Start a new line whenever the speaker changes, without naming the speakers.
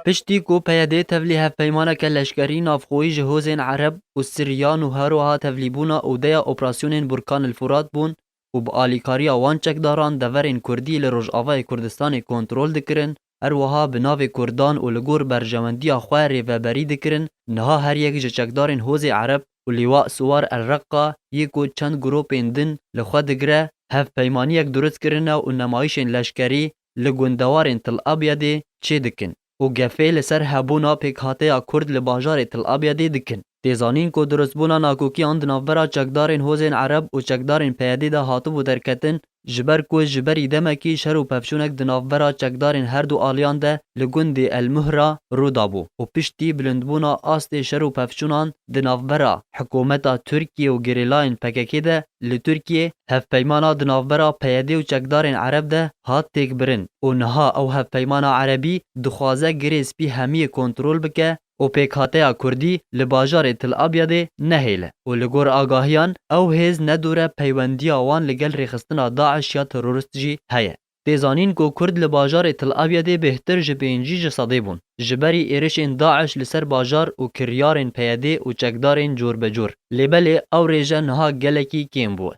پشتی کو پیاده تفلی هفپیمانه که لشکری نافخویی جهوزین عرب و سریان و هروها تفلیبونا اودیا اپراسیونین برکان الفرات بون و با آلیکاریا وان چکداران دورین کردی لروجاوای کردستان کنترول دکرن اروها بناو کردان و لگور برجمندی خواه و بری دکرن نها هر یک جچکدارین هوز عرب و لیواء سوار الرقا یکو چند گروپین دن لخوا دگره هفپیمانی یک درست کرنه و نمایشین لشکری لگوندوارین تل ابیده چه دکن و گفه لسر هبونا پیک هاته کرد لباجار تل ابیده دکن. تیزانین کو درست بونا ناکوکی آن دنافورا چکدارین هوزین عرب و چکدارین پیاده ده هاتو و درکتن جبر کو جبری دمکی شر و پفشونک دنافورا چکدارین هر دو آلیان ده لگوند المهرا رو دابو و پشتی بلندبونا آست شر و پفشونان دنافورا حکومتا ترکیه و گریلاین پککی ده لترکیه هف پیمانا دنافورا پیاده و چکدارین عرب ده هات تیک برن و نها او هف پیمانا عربی دخوازه گریز پی همی کنترول بکه و پیکاته کردی لباجار تل ابیده نهیله و لگور آگاهیان او هیز ندوره پیوندی آوان لگل ریخستنا داعش یا تروریست جی هیه. تیزانین کو کرد لباجار تل ابیده بهتر جبینجی جساده بون. جبری ایرشین داعش لسر باجار و کریارین پیاده و چکدارین جور بجور. لیبل او ریجه نها گلکی کیم بوه.